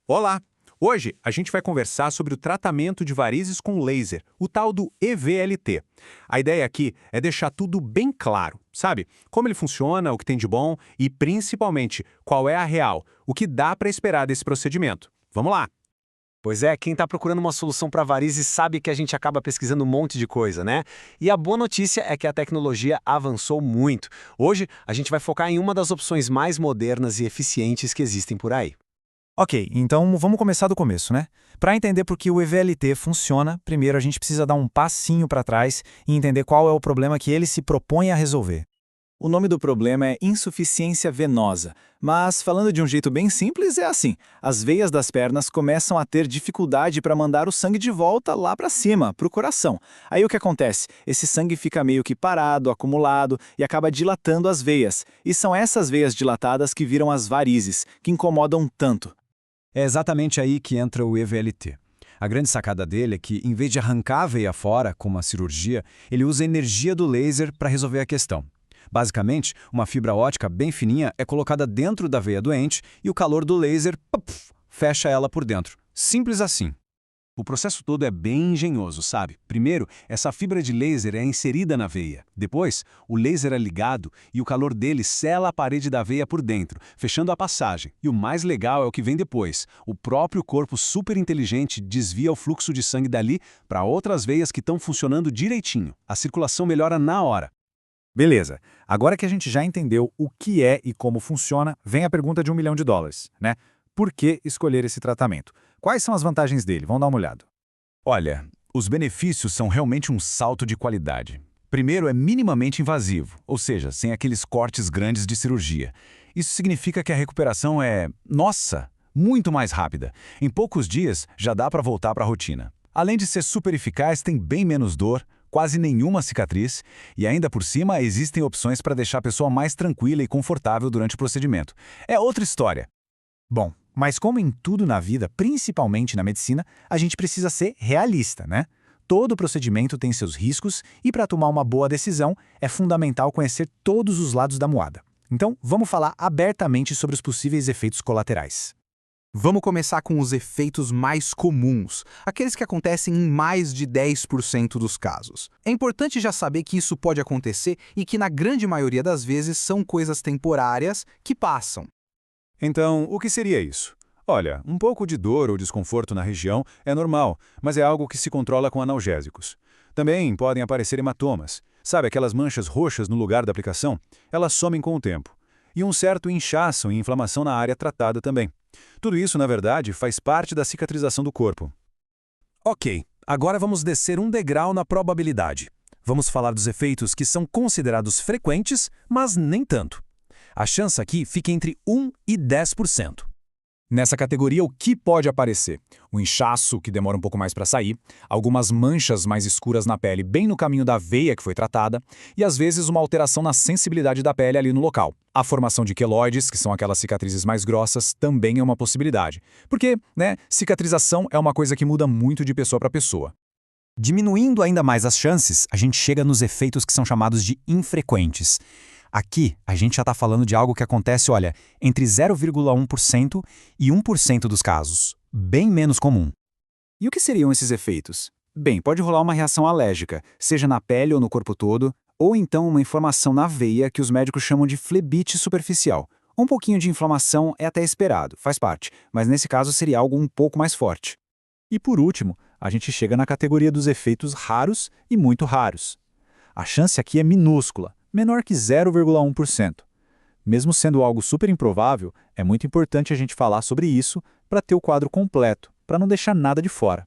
Olá! Hoje a gente vai conversar sobre o tratamento de varizes com laser, o tal do EVLT. A ideia aqui é deixar tudo bem claro, sabe? Como ele funciona, o que tem de bom e, principalmente, qual é a real, o que dá para esperar desse procedimento. Vamos lá! Pois é, quem está procurando uma solução para varizes sabe que a gente acaba pesquisando um monte de coisa, né? E a boa notícia é que a tecnologia avançou muito. Hoje, a gente vai focar em uma das opções mais modernas e eficientes que existem por aí. Ok, então vamos começar do começo, né? Para entender por que o EVLT funciona, primeiro a gente precisa dar um passinho para trás e entender qual é o problema que ele se propõe a resolver. O nome do problema é insuficiência venosa, mas falando de um jeito bem simples é assim: as veias das pernas começam a ter dificuldade para mandar o sangue de volta lá para cima, para o coração. Aí o que acontece? Esse sangue fica meio que parado, acumulado e acaba dilatando as veias. E são essas veias dilatadas que viram as varizes, que incomodam tanto. É exatamente aí que entra o EVLT. A grande sacada dele é que, em vez de arrancar a veia fora, como uma cirurgia, ele usa a energia do laser para resolver a questão. Basicamente, uma fibra ótica bem fininha é colocada dentro da veia doente e o calor do laser fecha ela por dentro. Simples assim. O processo todo é bem engenhoso, sabe? Primeiro, essa fibra de laser é inserida na veia. Depois, o laser é ligado e o calor dele sela a parede da veia por dentro, fechando a passagem. E o mais legal é o que vem depois. O próprio corpo super inteligente desvia o fluxo de sangue dali para outras veias que estão funcionando direitinho. A circulação melhora na hora. Beleza, agora que a gente já entendeu o que é e como funciona, vem a pergunta de $1 milhão, né? Por que escolher esse tratamento? Quais são as vantagens dele? Vamos dar uma olhada. Olha, os benefícios são realmente um salto de qualidade. Primeiro, é minimamente invasivo, ou seja, sem aqueles cortes grandes de cirurgia. Isso significa que a recuperação é, nossa, muito mais rápida. Em poucos dias, já dá para voltar para a rotina. Além de ser super eficaz, tem bem menos dor, quase nenhuma cicatriz, e ainda por cima existem opções para deixar a pessoa mais tranquila e confortável durante o procedimento. É outra história. Bom, mas como em tudo na vida, principalmente na medicina, a gente precisa ser realista, né? Todo procedimento tem seus riscos e para tomar uma boa decisão é fundamental conhecer todos os lados da moada. Então, vamos falar abertamente sobre os possíveis efeitos colaterais. Vamos começar com os efeitos mais comuns, aqueles que acontecem em mais de 10% dos casos. É importante já saber que isso pode acontecer e que na grande maioria das vezes são coisas temporárias que passam. Então, o que seria isso? Olha, um pouco de dor ou desconforto na região é normal, mas é algo que se controla com analgésicos. Também podem aparecer hematomas. Sabe aquelas manchas roxas no lugar da aplicação? Elas somem com o tempo. E um certo inchaço e inflamação na área tratada também. Tudo isso, na verdade, faz parte da cicatrização do corpo. Ok, agora vamos descer um degrau na probabilidade. Vamos falar dos efeitos que são considerados frequentes, mas nem tanto. A chance aqui fica entre 1 e 10%. Nessa categoria, o que pode aparecer? O inchaço, que demora um pouco mais para sair, algumas manchas mais escuras na pele bem no caminho da veia que foi tratada, e às vezes uma alteração na sensibilidade da pele ali no local. A formação de queloides, que são aquelas cicatrizes mais grossas, também é uma possibilidade. Porque, cicatrização é uma coisa que muda muito de pessoa para pessoa. Diminuindo ainda mais as chances, a gente chega nos efeitos que são chamados de infrequentes. Aqui, a gente já está falando de algo que acontece, olha, entre 0,1% e 1% dos casos. Bem menos comum. E o que seriam esses efeitos? Bem, pode rolar uma reação alérgica, seja na pele ou no corpo todo, ou então uma inflamação na veia que os médicos chamam de flebite superficial. Um pouquinho de inflamação é até esperado, faz parte, mas nesse caso seria algo um pouco mais forte. E por último, a gente chega na categoria dos efeitos raros e muito raros. A chance aqui é minúscula, menor que 0,1%. Mesmo sendo algo super improvável, é muito importante a gente falar sobre isso para ter o quadro completo, para não deixar nada de fora.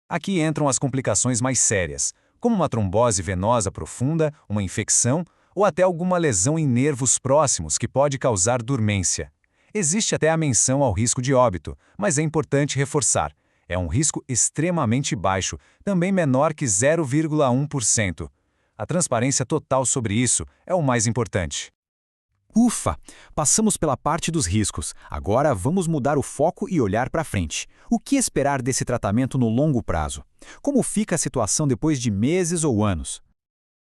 Aqui entram as complicações mais sérias, como uma trombose venosa profunda, uma infecção ou até alguma lesão em nervos próximos que pode causar dormência. Existe até a menção ao risco de óbito, mas é importante reforçar. É um risco extremamente baixo, também menor que 0,1%. A transparência total sobre isso é o mais importante. Ufa! Passamos pela parte dos riscos. Agora vamos mudar o foco e olhar para frente. O que esperar desse tratamento no longo prazo? Como fica a situação depois de meses ou anos?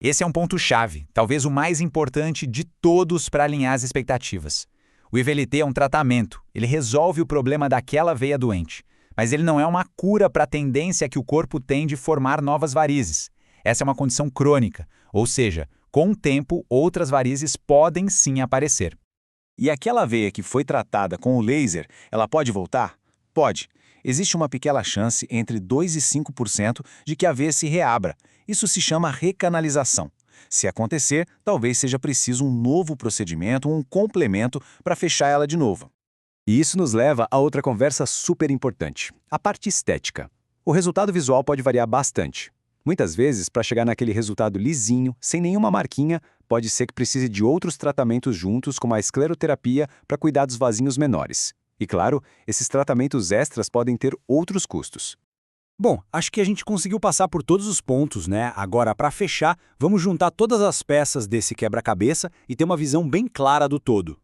Esse é um ponto-chave, talvez o mais importante de todos para alinhar as expectativas. O IVLT é um tratamento, ele resolve o problema daquela veia doente. Mas ele não é uma cura para a tendência que o corpo tem de formar novas varizes. Essa é uma condição crônica, ou seja, com o tempo, outras varizes podem sim aparecer. E aquela veia que foi tratada com o laser, ela pode voltar? Pode. Existe uma pequena chance, entre 2% e 5%, de que a veia se reabra. Isso se chama recanalização. Se acontecer, talvez seja preciso um novo procedimento, um complemento para fechar ela de novo. E isso nos leva a outra conversa super importante, a parte estética. O resultado visual pode variar bastante. Muitas vezes, para chegar naquele resultado lisinho, sem nenhuma marquinha, pode ser que precise de outros tratamentos juntos, como a escleroterapia, para cuidar dos vasinhos menores. E claro, esses tratamentos extras podem ter outros custos. Bom, acho que a gente conseguiu passar por todos os pontos, né? Agora, para fechar, vamos juntar todas as peças desse quebra-cabeça e ter uma visão bem clara do todo.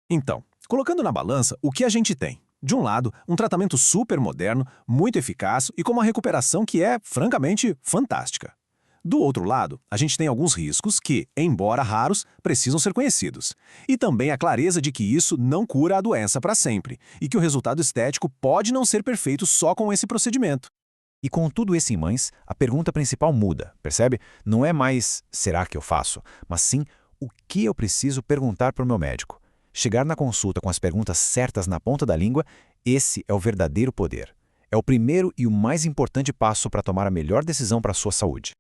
Então, colocando na balança, o que a gente tem? De um lado, um tratamento super moderno, muito eficaz e com uma recuperação que é, francamente, fantástica. Do outro lado, a gente tem alguns riscos que, embora raros, precisam ser conhecidos. E também a clareza de que isso não cura a doença para sempre e que o resultado estético pode não ser perfeito só com esse procedimento. E com tudo isso em mãos, a pergunta principal muda, percebe? Não é mais será que eu faço, mas sim o que eu preciso perguntar para o meu médico. Chegar na consulta com as perguntas certas na ponta da língua, esse é o verdadeiro poder. É o primeiro e o mais importante passo para tomar a melhor decisão para a sua saúde.